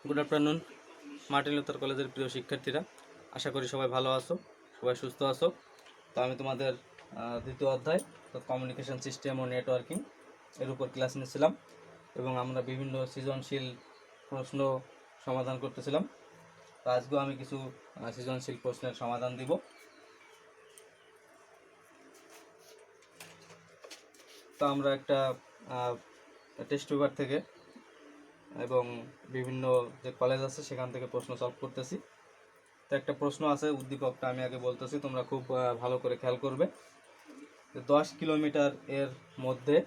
Good afternoon Martin Luther কলেজের প্রিয় শিক্ষার্থীরা, আশা করি সবাই ভালো আছো, সবাই সুস্থ আছো। তো আমি তোমাদের দ্বিতীয় অধ্যায় কমিউনিকেশন সিস্টেম ও নেটওয়ার্কিং এর উপর ক্লাস নিয়েছিলাম এবং আমরা বিভিন্ন সৃজনশীল প্রশ্ন সমাধান করতেছিলাম। তো আজকেও আমি কিছু সৃজনশীল প্রশ্নের সমাধান দিব। তো আমরা একটা টেস্ট পেপার থেকে এবং বিভিন্ন যে কলেজ আছে সেখান থেকে প্রশ্ন সলভ করতেছি। তো একটা প্রশ্ন আছে, উদ্দীপকটা আমি আগে বলতেছি, তোমরা খুব ভালো করে খেয়াল করবে। 10 কিলোমিটার এর মধ্যে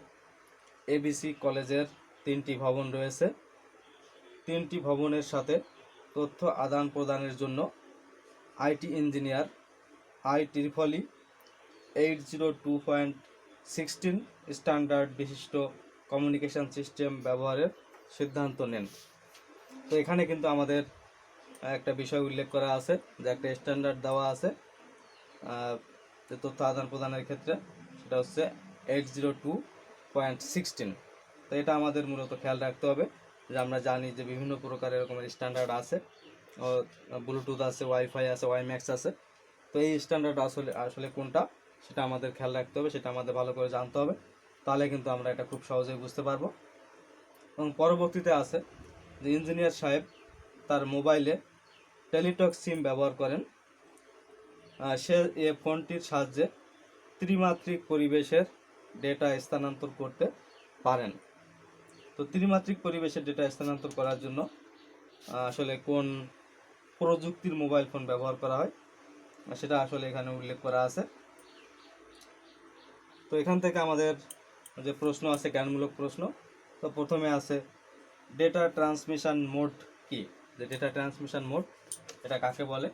এবিসি কলেজের 3টি ভবন রয়েছে। 3টি ভবনের সাথে তথ্য আদান প্রদানের জন্য আইটি ইঞ্জিনিয়ার IEEE 802.16 স্ট্যান্ডার্ড বিশিষ্ট কমিউনিকেশন সিস্টেম ব্যবহারের সিদ্ধান্ত নেন। তো এখানে কিন্তু আমাদের একটা বিষয় উল্লেখ করা আছে যে একটা স্ট্যান্ডার্ড দেওয়া আছে যে তথ্য আদান প্রদানের ক্ষেত্রে, সেটা হচ্ছে 802.16। তো এটা আমাদের মূলত খেয়াল রাখতে হবে যে আমরা জানি যে বিভিন্ন প্রকার এরকমের স্ট্যান্ডার্ড আছে, ব্লুটুথ আছে, ওয়াইফাই আছে, ওয়াইম্যাক্স আছে। তো এই স্ট্যান্ডার্ড আসলে আসলে কোনটা সেটা আমাদের খেয়াল রাখতে হবে, সেটা আমাদের ভালো করে জানতে হবে, তাহলে কিন্তু আমরা এটা খুব সহজেই বুঝতে পারবো। এবং পরবর্তীতে আছে যে ইঞ্জিনিয়ার সাহেব তার মোবাইলে টেলিটক সিম ব্যবহার করেন। সে এ ফোনটির সাহায্যে ত্রিমাত্রিক পরিবেশের ডেটা স্থানান্তর করতে পারেন। তো ত্রিমাত্রিক পরিবেশের ডেটা স্থানান্তর করার জন্য আসলে কোন প্রযুক্তির মোবাইল ফোন ব্যবহার করা হয় সেটা আসলে এখানে উল্লেখ করা আছে। তো এখান থেকে আমাদের যে প্রশ্ন আছে জ্ঞানমূলক প্রশ্ন। তো প্রথমে আছে ডেটা ট্রান্সমিশন মোড কি? যে ডেটা ট্রান্সমিশন মোড এটা কাকে বলে?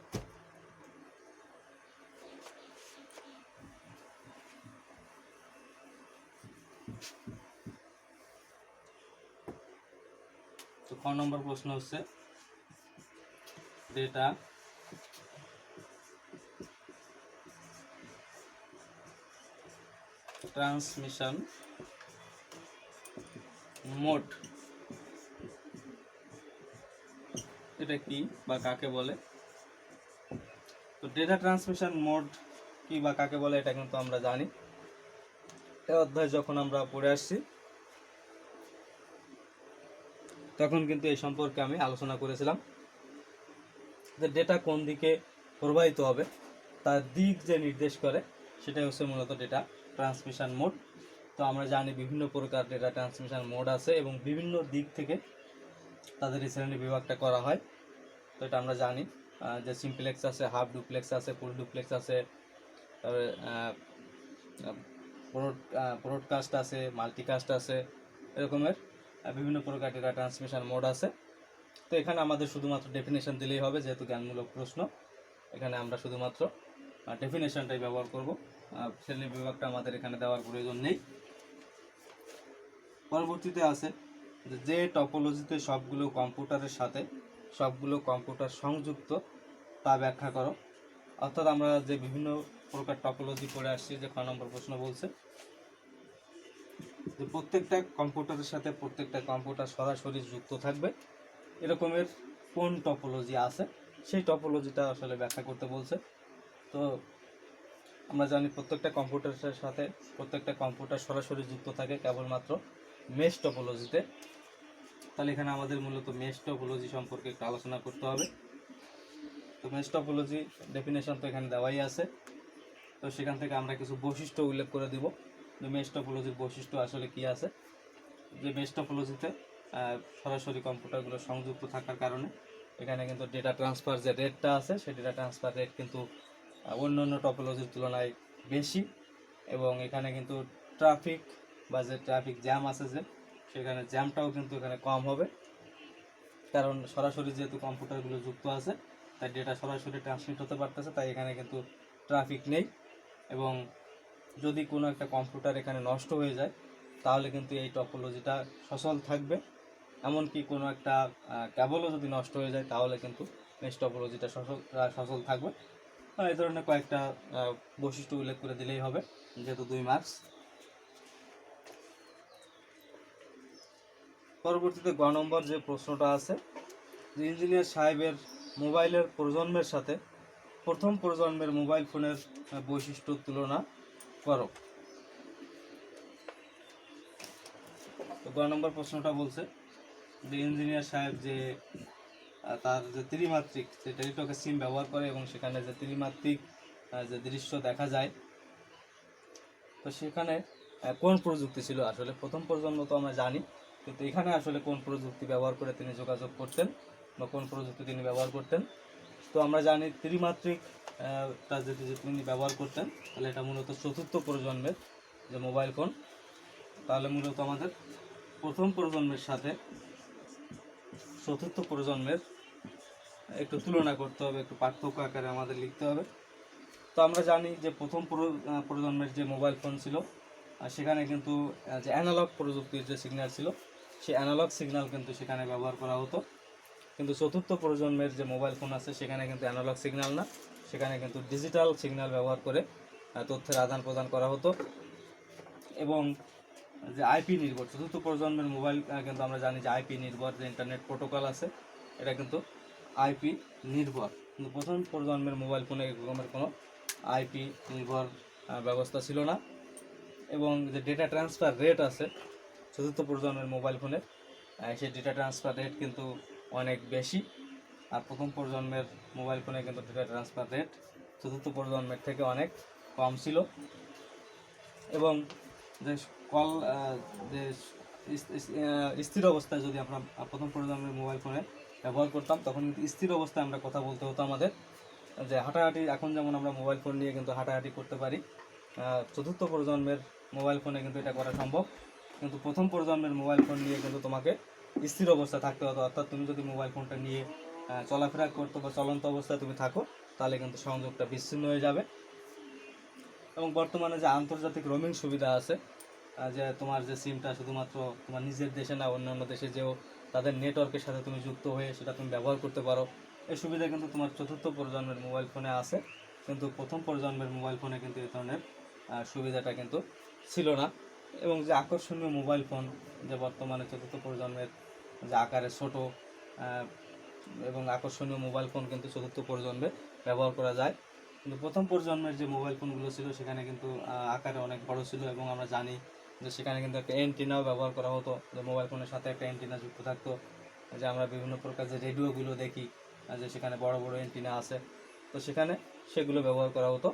তো ক নম্বর প্রশ্ন হচ্ছে ডেটা ট্রান্সমিশন মোড এটা কি বা কাকে বলে? তো ডেটা ট্রান্সমিশন মোড কি বা কাকে বলে এটা কিন্তু আমরা জানি, এই অধ্যায় যখন আমরা পড়ে আসছি তখন কিন্তু এই সম্পর্কে আমি আলোচনা করেছিলাম যে ডেটা কোন দিকে প্রবাহিত হবে তার দিক যে নির্দেশ করে সেটাই হচ্ছে মূলত ডেটা ট্রান্সমিশন মোড। তো আমরা জানি বিভিন্ন প্রকার ডেটা ট্রান্সমিশন মোড আছে এবং বিভিন্ন দিক থেকে তাদের এই শ্রেণী বিভাগটা করা হয়। তো এটা আমরা জানি যে সিমপ্লেক্স আছে, হাফ ডুপ্লেক্স আছে, ফুল ডুপ্লেক্স আছে, তারপরে ব্রডকাস্ট আছে, মাল্টিকাস্ট আছে, এরকমের বিভিন্ন প্রকার ডেটা ট্রান্সমিশন মোড আছে। তো এখানে আমাদের শুধুমাত্র ডেফিনেশন দিলেই হবে, যেহেতু জ্ঞানমূলক প্রশ্ন এখানে আমরা শুধুমাত্র ডেফিনেশনটাই ব্যবহার করব, শ্রেণী বিভাগটা আমাদের এখানে দেওয়ার প্রয়োজন নেই। পরবর্তীতে আছে যে টপোলজিতে সবগুলো কম্পিউটার সংযুক্ত তা ব্যাখ্যা করো। অর্থাৎ আমরা যে বিভিন্ন প্রকার টপোলজি পড়ে আসছি, যে ক নম্বর প্রশ্ন বলছে যে প্রত্যেকটা কম্পিউটারের সাথে প্রত্যেকটা কম্পিউটার সরাসরি যুক্ত থাকবে, এরকমের কোন টপোলজি আছে সেই টপোলজিটা আসলে ব্যাখ্যা করতে বলছে। তো আমরা জানি প্রত্যেকটা কম্পিউটারের সাথে প্রত্যেকটা কম্পিউটার সরাসরি যুক্ত থাকে কেবলমাত্র মেশ টপোলজিতে। তাহলে এখানে আমাদের মূলত মেশ টপোলজি সম্পর্কে একটু আলোচনা করতে হবে। তো মেশ টপোলজি ডেফিনেশন তো এখানে দেওয়াই আছে, তো সেখান থেকে আমরা কিছু বৈশিষ্ট্য উল্লেখ করে দিব যে মেশ টপোলজির বৈশিষ্ট্য আসলে কি আছে। যে মেশ টপোলজিতে সরাসরি কম্পিউটারগুলো সংযুক্ত থাকার কারণে এখানে কিন্তু ডেটা ট্রান্সফার যে রেটটা আছে সেই ডেটা ট্রান্সফার রেট কিন্তু অন্য টপোলজির তুলনায় বেশি, এবং এখানে কিন্তু ট্রাফিক বা যে ট্রাফিক জ্যাম আছে যে সেখানে জ্যামটাও কিন্তু এখানে কম হবে, কারণ সরাসরি যেহেতু কম্পিউটারগুলো যুক্ত আছে তাই ডেটা সরাসরি ট্রান্সমিট হতে পারতেছে, তাই এখানে কিন্তু ট্রাফিক নেই। এবং যদি কোনো একটা কম্পিউটার এখানে নষ্ট হয়ে যায় তাহলে কিন্তু এই টপোলজিটা সচল থাকবে। এমনকি কোনো একটা কেবলও যদি নষ্ট হয়ে যায় তাহলে কিন্তু মেশ টপোলজিটা সচল থাকবে। এই ধরনের কয়েকটা বৈশিষ্ট্য উল্লেখ করে দিলেই হবে, যেহেতু 2 মার্কস। পরবর্তীতে গ নম্বর যে প্রশ্নটা আছে যে ইঞ্জিনিয়ার সাহেবের মোবাইলের প্রজন্মের সাথে প্রথম প্রজন্মের মোবাইল ফোনের বৈশিষ্ট্য তুলনা করো। তো গ নম্বর প্রশ্নটা বলছে যে ইঞ্জিনিয়ার সাহেব যে তার যে ত্রিমাত্রিক যে টেলিটকের সিম ব্যবহার করে এবং সেখানে যে ত্রিমাত্রিক যে দৃশ্য দেখা যায়, তো সেখানে কোন প্রযুক্তি ছিল? আসলে প্রথম প্রজন্ম তো আমরা জানি, কিন্তু এখানে আসলে কোন প্রযুক্তি ব্যবহার করে তিনি যোগাযোগ করতেন বা কোন প্রযুক্তি তিনি ব্যবহার করতেন? তো আমরা জানি ত্রিমাত্রিক তা যদি তিনি ব্যবহার করতেন, তাহলে এটা মূলত চতুর্থ প্রজন্মের যে মোবাইল ফোন। তাহলে মূলত আমাদের প্রথম প্রজন্মের সাথে চতুর্থ প্রজন্মের একটু তুলনা করতে হবে, একটু পার্থক্য আকারে আমাদের লিখতে হবে। তো আমরা জানি যে প্রথম প্রজন্মের যে মোবাইল ফোন ছিল সেখানে কিন্তু যে অ্যানালগ প্রযুক্তির যে সিগন্যাল ছিল, সেই অ্যানালগ সিগন্যাল কিন্তু সেখানে ব্যবহার করা হতো। কিন্তু চতুর্থ প্রজন্মের যে মোবাইল ফোন আছে সেখানে কিন্তু অ্যানালগ সিগন্যাল না, সেখানে কিন্তু ডিজিটাল সিগন্যাল ব্যবহার করে তথ্যের আদান প্রদান করা হতো। এবং যে আইপি নির্ভর চতুর্থ প্রজন্মের মোবাইল কিন্তু আমরা জানি যে আইপি নির্ভর যে ইন্টারনেট প্রোটোকল আছে, এটা কিন্তু আইপি নির্ভর। কিন্তু প্রথম প্রজন্মের মোবাইল ফোনে এরকমের কোনো আইপি নির্ভর ব্যবস্থা ছিল না। এবং যে ডেটা ট্রান্সফার রেট আছে চতুর্থ প্রজন্মের মোবাইল ফোনে, সেই ডেটা ট্রান্সফার রেট কিন্তু অনেক বেশি। আর প্রথম প্রজন্মের মোবাইল ফোনে কিন্তু ডেটা ট্রান্সফার রেট চতুর্থ প্রজন্মের থেকে অনেক কম ছিল। এবং যে কল যে স্থির অবস্থায় যদি আমরা প্রথম প্রজন্মের মোবাইল ফোনে ব্যবহার করতাম, তখন কিন্তু স্থির অবস্থায় আমরা কথা বলতে হতো আমাদের। যে হাঁটাহাঁটি এখন যেমন আমরা মোবাইল ফোন নিয়ে কিন্তু হাঁটাহাঁটি করতে পারি, চতুর্থ প্রজন্মের মোবাইল ফোনে কিন্তু এটা করা সম্ভব। কিন্তু প্রথম প্রজন্মের মোবাইল ফোন নিয়ে কিন্তু তোমাকে স্থির অবস্থায় থাকতে হতো। অর্থাৎ তুমি যদি মোবাইল ফোনটা নিয়ে চলাফেরা করতে বা চলন্ত অবস্থায় তুমি থাকো, তাহলে কিন্তু সংযোগটা বিচ্ছিন্ন হয়ে যাবে। এবং বর্তমানে যে আন্তর্জাতিক রোমিং সুবিধা আছে, যে তোমার যে সিমটা শুধুমাত্র তোমার নিজের দেশে না, অন্যান্য দেশে যেও তাদের নেটওয়ার্কের সাথে তুমি যুক্ত হয়ে সেটা তুমি ব্যবহার করতে পারো, এই সুবিধা কিন্তু তোমার চতুর্থ প্রজন্মের মোবাইল ফোনে আছে। কিন্তু প্রথম প্রজন্মের মোবাইল ফোনে কিন্তু এই ধরনের সুবিধাটা কিন্তু ছিল না। এবং যে আকর্ষণীয় মোবাইল ফোন যে বর্তমানে চতুর্থ প্রজন্মের যে আকারে ছোট এবং আকর্ষণীয় মোবাইল ফোন কিন্তু চতুর্থ প্রজন্মে ব্যবহার করা যায়। কিন্তু প্রথম প্রজন্মের যে মোবাইল ফোনগুলো ছিল সেখানে কিন্তু আকারে অনেক বড় ছিল। এবং আমরা জানি যে সেখানে কিন্তু একটা অ্যান্টিনাও ব্যবহার করা হতো, যে মোবাইল ফোনের সাথে একটা অ্যান্টিনা যুক্ত থাকতো। যে আমরা বিভিন্ন প্রকার যে রেডিওগুলো দেখি যে সেখানে বড় বড় অ্যান্টিনা আছে, তো সেখানে সেগুলো ব্যবহার করা হতো।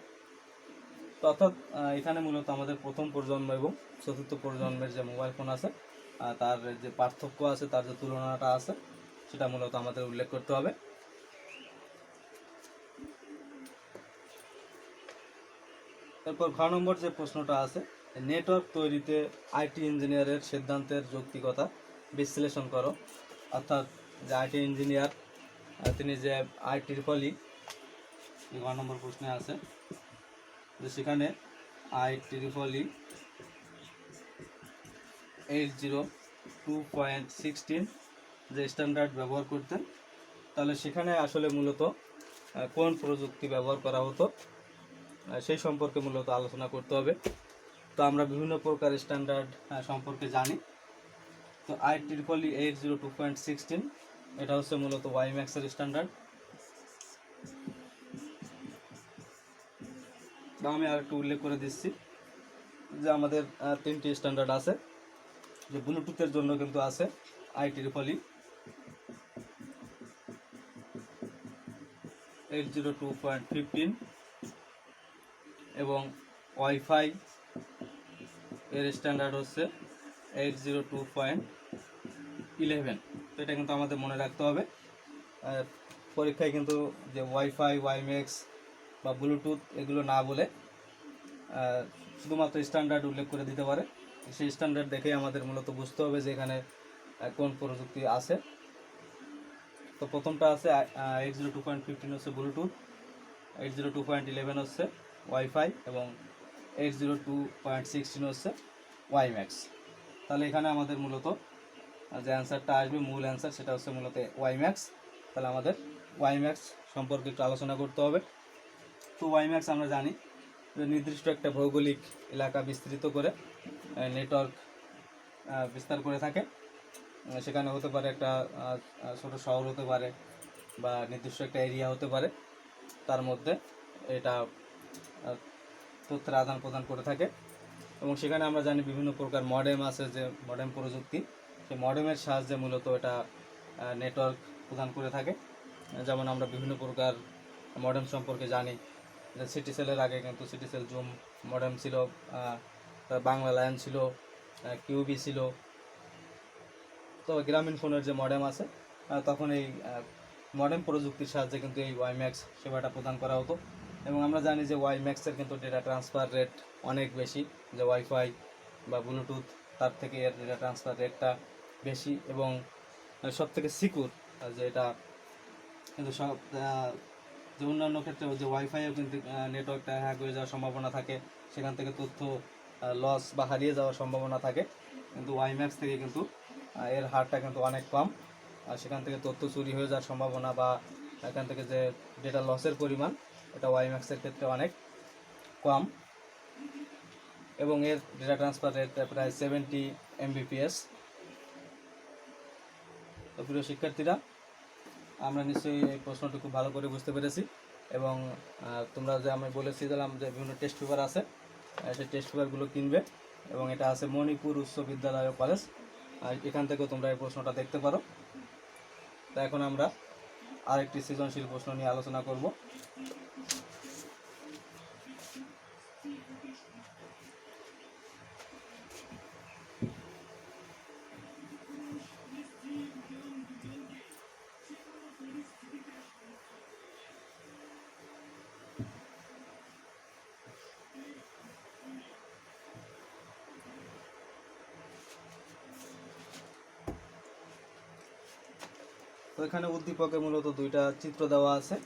তো অর্থাৎ এখানে মূলত আমাদের প্রথম প্রজন্ম এবং চতুর্থ প্রজন্মের যে মোবাইল ফোন আছে তার যে পার্থক্য আছে, তার যে তুলনাটা আছে, সেটা মূলত আমাদের উল্লেখ করতে হবে। এরপর ঘ নম্বর যে প্রশ্নটা আছে, নেটওয়ার্ক তৈরিতে আইটি ইঞ্জিনিয়ারের সিদ্ধান্তের যৌক্তিকতা বিশ্লেষণ করো। অর্থাৎ যে আইটি ইঞ্জিনিয়ার তিনি যে IEEE ঘ নম্বর প্রশ্নে আছে, যে সেখানে IEEE 802.16 যে স্ট্যান্ডার্ড ব্যবহার করতেন, তাহলে সেখানে আসলে মূলত কোন প্রযুক্তি ব্যবহার করা হতো সেই সম্পর্কে মূলত আলোচনা করতে হবে। তো আমরা বিভিন্ন প্রকার স্ট্যান্ডার্ড সম্পর্কে জানি। তো IEEE 802.16 এটা হচ্ছে মূলত ওয়াইম্যাক্সের স্ট্যান্ডার্ড। বা আমি আর একটু উল্লেখ করে দিচ্ছি যে আমাদের তিনটি স্ট্যান্ডার্ড আছে। যে ব্লুটুথের জন্য কিন্তু আছে IEEE 802.15 এবং ওয়াইফাই এর স্ট্যান্ডার্ড হচ্ছে 802.11। তো এটা কিন্তু আমাদের মনে রাখতে হবে। পরীক্ষায় কিন্তু যে ওয়াইফাই, ওয়াইম্যাক্স বা ব্লুটুথ এগুলো না বলে শুধুমাত্র স্ট্যান্ডার্ড উল্লেখ করে দিতে পারে। সেই স্ট্যান্ডার্ড দেখেই আমাদের মূলত বুঝতে হবে যে এখানে কোন প্রযুক্তি আছে। তো প্রথমটা আছে 802.15 হচ্ছে ব্লুটুথ, 802.11 হচ্ছে ওয়াইফাই এবং 802.16 হচ্ছে ওয়াইম্যাক্স। তাহলে এখানে আমাদের মূলত যে অ্যান্সারটা আসবে, মূল অ্যান্সার, সেটা হচ্ছে মূলত ওয়াইম্যাক্স। তাহলে আমাদের ওয়াইম্যাক্স সম্পর্কে একটু আলোচনা করতে হবে। তো ওয়াইম্যাক্স আমরা জানি যে নির্দিষ্ট একটা ভৌগোলিক এলাকা বিস্তৃত করে নেটওয়ার্ক বিস্তার করে থাকে। সেখানে হতে পারে একটা ছোট শহর হতে পারে বা নির্দিষ্ট একটা এরিয়া হতে পারে, তার মধ্যে এটা তথ্যের আদান প্রদান করে থাকে। এবং সেখানে আমরা জানি বিভিন্ন প্রকার মডেম আছে, যে মডেম প্রযুক্তি, সেই মডেমের সাহায্যে মূলত এটা নেটওয়ার্ক প্রদান করে থাকে। যেমন আমরা বিভিন্ন প্রকার মডেম সম্পর্কে জানি, যে সিটিসেলের আগে কিন্তু সিটিসেল জুম মডেম ছিল, বাংলা লাইন ছিল, কিউবি ছিল। তো গ্রামীণ ফোনের যে মডেম আছে, তখন এই মডেম প্রযুক্তির সাহায্যে কিন্তু এই ওয়াইম্যাক্স সেবাটা প্রদান করা হতো। এবং আমরা জানি যে ওয়াইম্যাক্সের কিন্তু ডেটা ট্রান্সফার রেট অনেক বেশি, যে ওয়াইফাই বা ব্লুটুথ তার থেকে এর ডেটা ট্রান্সফার রেটটা বেশি এবং সব থেকে সিকিউর। যে এটা কিন্তু সব যে অন্যান্য ক্ষেত্রে যে ওয়াইফাইও কিন্তু নেটওয়ার্কটা হ্যাক হয়ে যাওয়ার সম্ভাবনা থাকে, সেখান থেকে তথ্য লস বা হারিয়ে যাওয়ার সম্ভাবনা থাকে। কিন্তু ওয়াইম্যাক্স থেকে কিন্তু এর হারটা কিন্তু অনেক কম, আর সেখান থেকে তথ্য চুরি হয়ে যাওয়ার সম্ভাবনা বা এখান থেকে যে ডেটা লসের পরিমাণ, এটা ওয়াইম্যাক্সের ক্ষেত্রে অনেক কম। এবং এর ডেটা ট্রান্সফার রেট প্রায় 70 Mbps। তো প্রিয় শিক্ষার্থীরা, আমরা নিশ্চয়ই এই প্রশ্নটি খুব ভালো করে বুঝতে পেরেছি। এবং তোমরা যে আমি বলেছিলাম যে বিভিন্ন টেস্ট পেপার আছে, সেই টেস্ট পেপারগুলো কিনবে। এবং এটা আছে মণিপুর উচ্চ বিদ্যালয় ও কলেজ, এখান থেকেও তোমরা এই প্রশ্নটা দেখতে পারো। তো এখন আমরা আরেকটি সৃজনশীল প্রশ্ন নিয়ে আলোচনা করব। তো এখানে উদ্দীপকে মূলত দুইটা চিত্র দেওয়া আছে।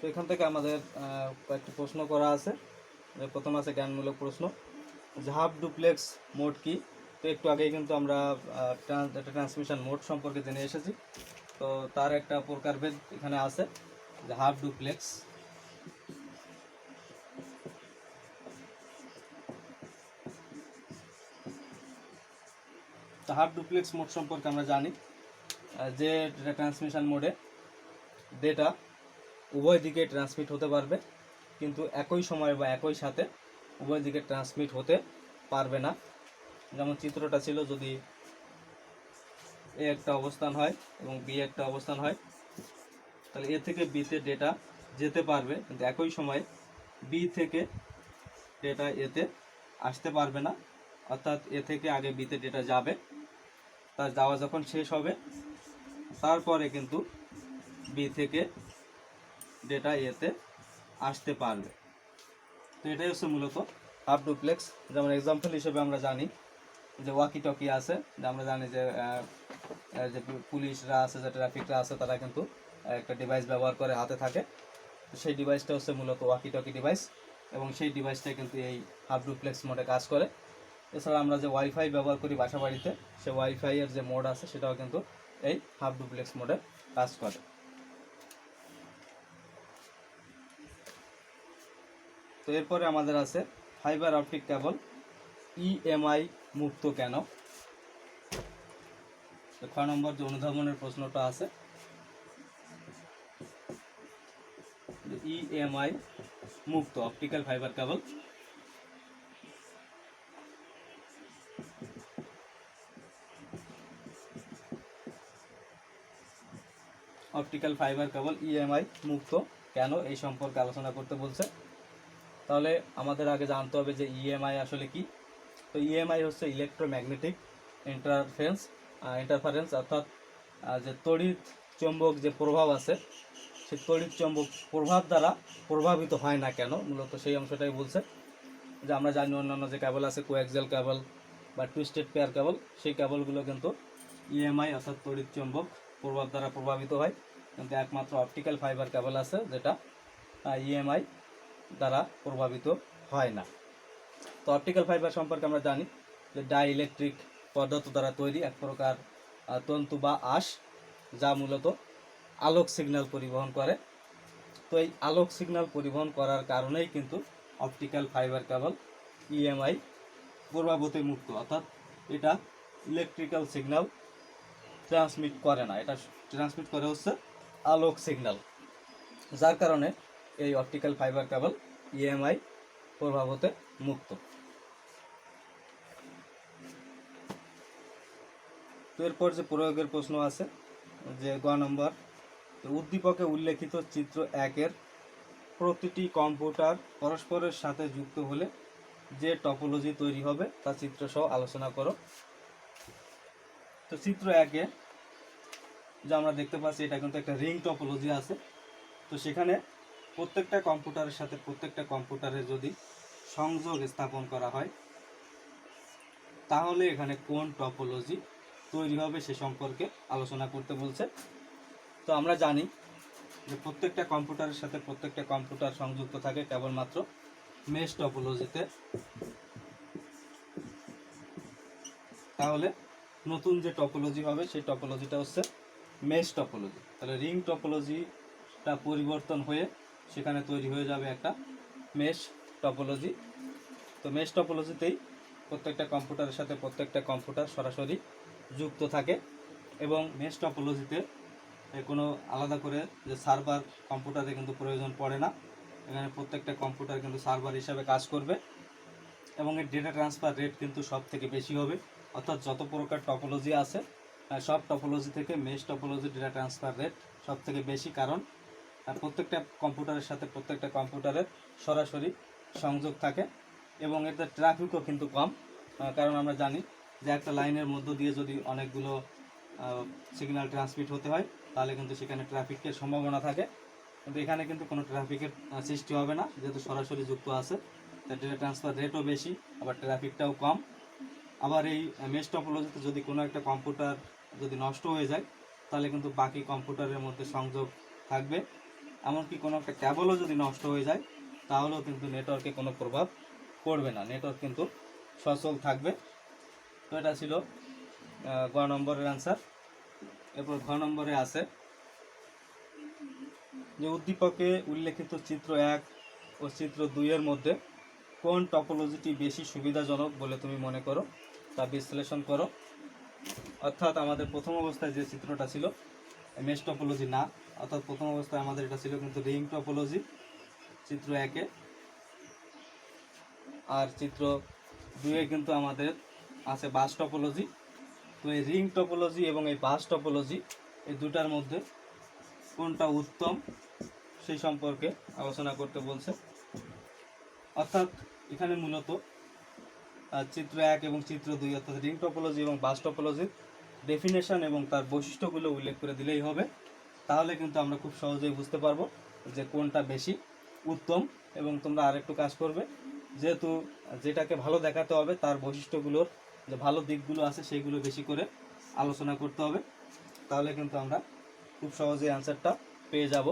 তো এখান থেকে আমাদের কয়েকটি প্রশ্ন করা আছে। প্রথম আছে জ্ঞানমূলক প্রশ্ন, যে হাফ ডুপ্লেক্স মোড কি। তো একটু আগেই কিন্তু আমরা ট্রান্সমিশন মোড সম্পর্কে জেনে এসেছি। তো তার একটা প্রকারভেদ এখানে আছে, যে হাফ ডুপ্লেক্স। তো হাফ ডুপ্লেক্স মোড সম্পর্কে আমরা জানি যে ডেটা ট্রান্সমিশন মোডে ডেটা উভয় দিকে ট্রান্সমিট হতে পারবে, কিন্তু একই সময় বা একই সাথে উভয় দিকে ট্রান্সমিট হতে পারবে না। যেমন চিত্রটা ছিল, যদি এ একটা অবস্থান হয় এবং বি একটা অবস্থান হয়, তাহলে এ থেকে বিতে ডেটা যেতে পারবে, কিন্তু একই সময়ে বি থেকে ডেটা এতে আসতে পারবে না। অর্থাৎ এ থেকে আগে বিতে ডেটা যাবে, তার যাওয়া যখন শেষ হবে তারপরে কিন্তু বি থেকে ডেটা এতে আসতে পারবে। তো এটাই হচ্ছে মূলত হাফ ডুপ্লেক্স। যেমন এক্সাম্পল হিসেবে আমরা জানি যে ওয়াকি টকি আছে, যে আমরা জানি যে যে পুলিশরা আছে, যে ট্রাফিকরা আছে, তারা কিন্তু একটা ডিভাইস ব্যবহার করে হাতে থাকে। সেই ডিভাইসটা হচ্ছে মূলত ওয়াকি টকি ডিভাইস, এবং সেই ডিভাইসটা কিন্তু এই হাফ ডুপ্লেক্স মোডে কাজ করে। এছাড়া আমরা যে ওয়াইফাই ব্যবহার করি বাসা বাড়িতে, সে ওয়াইফাইয়ের যে মোড আছে সেটাও কিন্তু এই হাফ ডুপ্লেক্স মোডে কাজ করে। তো এরপরে আমাদের আছে ফাইবার অপটিক কেবল ইএমআই মুক্ত কেন। তো 6 নম্বর যে অনুধাবনের প্রশ্নটা আছে, ইএমআই মুক্ত optical fibre cable optical fibre cable EMI মুক্ত কেন, এই সম্পর্কে আলোচনা করতে বলছে। তাহলে আমাদের আগে জানতে হবে যে ইএমআই আসলে কি। তো ইএমআই হচ্ছে ইলেকট্রোম্যাগনেটিক ইন্টারফারেন্স, অর্থাৎ যে তড়িৎ চৌম্বক যে প্রভাব আছে, সেই তড়িৎ চৌম্বক প্রভাব দ্বারা প্রভাবিত হয় না কেন, মূলত সেই অংশটাই বলছে। যে আমরা জানি অন্যান্য যে কেবল আছে কোয়াক্সিয়াল কেবল বা টুইস্টেড পেয়ার কেবল, সেই কেবলগুলো কিন্তু ইএমআই অর্থাৎ তড়িৎ চৌম্বক প্রভাব দ্বারা প্রভাবিত হয়, কিন্তু একমাত্র অপটিক্যাল ফাইবার কেবল আছে যেটা ইএমআই দ্বারা প্রভাবিত হয় না। তো অপটিক্যাল ফাইবার সম্পর্কে আমরা জানি যে ডাই ইলেকট্রিক পদার্থ দ্বারা তৈরি এক প্রকার তন্তু বা আঁশ, যা মূলত আলোক সিগন্যাল পরিবহন করে। তো এই আলোক সিগন্যাল পরিবহন করার কারণেই কিন্তু অপটিক্যাল ফাইবার কেবল ইএমআই প্রভাব হতে মুক্ত, অর্থাৎ এটা ইলেকট্রিক্যাল সিগন্যাল ট্রান্সমিট করে না, এটা ট্রান্সমিট করে হচ্ছে আলোক সিগন্যাল, যার কারণে এই অপটিক্যাল ফাইবার কেবল ইএমআই প্রভাব হতে মুক্ত। তো এরপর যে প্রয়োগের প্রশ্ন আছে যে গ নম্বর, উদ্দীপকে উল্লেখিত চিত্র 1-এর প্রতিটি কম্পিউটার পরস্পরের সাথে যুক্ত হলে যে টপোলজি তৈরি হবে তা চিত্র সহ আলোচনা করো। তো চিত্র 1-এ যা আমরা দেখতে পাচ্ছি এটা কিন্তু একটা রিং টপোলজি আছে। তো সেখানে প্রত্যেকটা কম্পিউটারের সাথে প্রত্যেকটা কম্পিউটারে যদি সংযোগ স্থাপন করা হয় তাহলে এখানে কোন টপোলজি তৈরি হবে সে সম্পর্কে আলোচনা করতে বলছে। তো আমরা জানি যে প্রত্যেকটা কম্পিউটারের সাথে প্রত্যেকটা কম্পিউটার সংযুক্ত থাকে কেবলমাত্র মেশ টপোলজিতে। তাহলে নতুন যে টপোলজি হবে সেই টপোলজিটা হচ্ছে মেশ টপোলজি। তাহলে রিং টপোলজিটা পরিবর্তন হয়ে সেখানে তৈরি হয়ে যাবে একটা মেশ টপোলজি। তো মেশ টপোলজিতেই প্রত্যেকটা কম্পিউটারের সাথে প্রত্যেকটা কম্পিউটার সরাসরি যুক্ত থাকে এবং মেশ টপোলজিতে কোনো আলাদা করে যে সার্ভার কম্পিউটারে কিন্তু প্রয়োজন পড়ে না। এখানে প্রত্যেকটা কম্পিউটার কিন্তু সার্ভার হিসাবে কাজ করবে এবং এর ডেটা ট্রান্সফার রেট কিন্তু সব থেকে বেশি হবে, অর্থাৎ যত প্রকার টপোলজি আছে সব টপোলজি থেকে mesh topology data transfer rate সব থেকে বেশি, কারণ প্রত্যেকটা কম্পিউটারের সাথে প্রত্যেকটা কম্পিউটারের সরাসরি সংযোগ থাকে এবং এতে ট্রাফিকও কিন্তু কম, কারণ আমরা জানি যে একটা লাইনের মধ্য দিয়ে যদি অনেকগুলো সিগন্যাল ট্রান্সমিট হতে হয় তাহলে কিন্তু সেখানে ট্রাফিকের সম্ভাবনা থাকে, কিন্তু এখানে কিন্তু কোনো ট্রাফিকের সৃষ্টি হবে না যেহেতু সরাসরি যুক্ত আছে। তার ডেটা ট্রান্সফার রেটও বেশি, আবার ট্রাফিকটাও কম। আবার এই মেশ টপোলজিতে যদি কোনো একটা কম্পিউটার যদি নষ্ট হয়ে যায় তাহলে কিন্তু বাকি কম্পিউটারের মধ্যে সংযোগ থাকবে, এমনকি কোনো একটা কেবলও যদি নষ্ট হয়ে যায় তাহলেও কিন্তু নেটওয়ার্কে কোনো প্রভাব পড়বে না, নেটওয়ার্ক কিন্তু সচল থাকবে। তো এটা ছিল গ নম্বরের অ্যান্সার। এরপর ঘ নম্বরে আছে যে উদ্দীপকে উল্লেখিত চিত্র 1 ও চিত্র 2-এর মধ্যে কোন টপোলজিটি বেশি সুবিধাজনক বলে তুমি মনে করো তা বিশ্লেষণ করো। অর্থাৎ আমাদের প্রথম অবস্থায় যে চিত্রটা ছিল মেশ টপোলজি না, অর্থাৎ প্রথম অবস্থায় আমাদের এটা ছিল কিন্তু রিং টপোলজি চিত্র 1-এ, আর চিত্র 2-এ কিন্তু আমাদের আছে বাস টপোলজি। তো এই রিং টপোলজি এবং এই বাস টপোলজি এই দুটার মধ্যে কোনটা উত্তম সেই সম্পর্কে আলোচনা করতে বলছে। অর্থাৎ এখানে মূলত চিত্র 1 এবং চিত্র 2 অর্থাৎ রিং টপোলজি এবং বাস টপোলজির ডেফিনেশন এবং তার বৈশিষ্ট্যগুলো উল্লেখ করে দিলেই হবে, তাহলে কিন্তু আমরা খুব সহজেই বুঝতে পারবো যে কোনটা বেশি উত্তম। এবং তোমরা আরেকটু কাজ করবে, যেহেতু যেটাকে ভালো দেখাতে হবে তার বৈশিষ্ট্যগুলোর যে ভালো দিকগুলো আছে সেইগুলো বেশি করে আলোচনা করতে হবে, তাহলে কিন্তু আমরা খুব সহজেই অ্যান্সারটা পেয়ে যাব।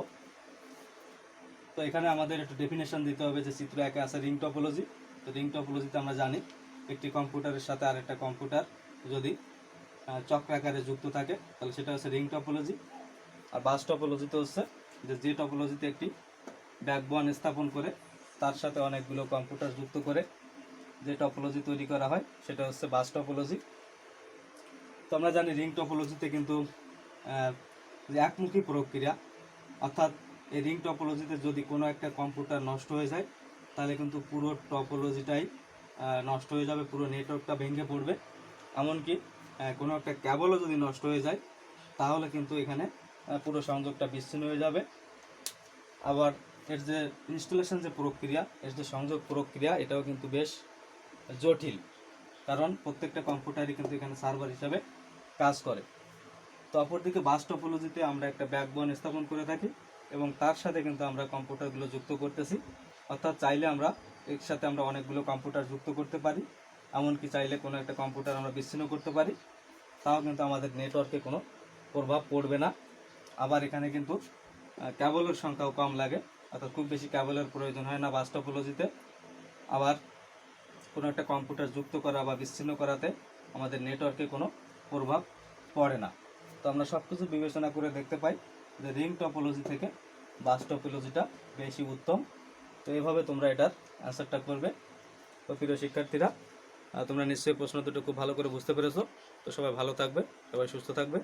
তো এখানে আমাদের একটু ডেফিনেশন দিতে হবে যে চিত্র 1-এ আছে রিং টপোলজি। তো রিং টপোলজিতে আমরা জানি একটি কম্পিউটারের সাথে আরেকটা কম্পিউটার যদি চক্রাকারে যুক্ত থাকে তাহলে সেটা হচ্ছে রিং টপোলজি। আর বাস টপোলজিতে হচ্ছে যে টপোলজিতে একটি ব্যাকবোন স্থাপন করে তার সাথে অনেকগুলো কম্পিউটার যুক্ত করে যে টপোলজি তৈরি করা হয় সেটা হচ্ছে বাস টপোলজি। তো আমরা জানি রিং টপোলজিতে কিন্তু যে একমুখী প্রক্রিয়া, অর্থাৎ এই রিং টপোলজিতে যদি কোনো একটা কম্পিউটার নষ্ট হয়ে যায় তাহলে কিন্তু পুরো টপোলজিটাই নষ্ট হয়ে যাবে, পুরো নেটওয়ার্কটা ভেঙে পড়বে। এমনকি কোনো একটা কেবলও যদি নষ্ট হয়ে যায় তাহলে কিন্তু এখানে পুরো সংযোগটা বিচ্ছিন্ন হয়ে যাবে। আবার এর যে ইনস্টলেশন যে প্রক্রিয়া, এর যে সংযোগ প্রক্রিয়া এটাও কিন্তু বেশ জটিল। কারণ প্রত্যেকটা কম্পিউটারই কিন্তু এখানে সার্ভার হিসাবে কাজ করে। তো অপরদিকে বাস টপোলজিতে আমরা একটা ব্যাকবোন স্থাপন করে থাকি এবং তার সাথে কিন্তু আমরা কম্পিউটারগুলো যুক্ত করতেছি। অর্থাৎ চাইলে আমরা এর সাথে আমরা অনেকগুলো কম্পিউটার যুক্ত করতে পারি, এমনকি চাইলে কোনো একটা কম্পিউটার আমরা বিচ্ছিন্ন করতে পারি, তাও কিন্তু আমাদের নেটওয়ার্কে কোনো প্রভাব পড়বে না। আবার এখানে কিন্তু কেবলের সংখ্যাও কম লাগে, অর্থাৎ খুব বেশি কেবলের প্রয়োজন হয় না বাস টপোলজিতে। আবার কোনো একটা কম্পিউটার যুক্ত করা বা বিচ্ছিন্ন করাতে আমাদের নেটওয়ার্কে কোনো প্রভাব পড়ে না। তো আমরা সব কিছু বিবেচনা করে দেখতে পাই যে রিং টপোলজি থেকে বাস টপোলজিটা বেশি উত্তম। তো এইভাবে তোমরা এটার অ্যান্সারটা করবে। তো প্রিয় শিক্ষার্থীরা, তোমরা নিশ্চয়ই প্রশ্ন দুটো খুব ভালো করে বুঝতে পেরেছো। তো সবাই ভালো থাকবে, সবাই সুস্থ থাকবে।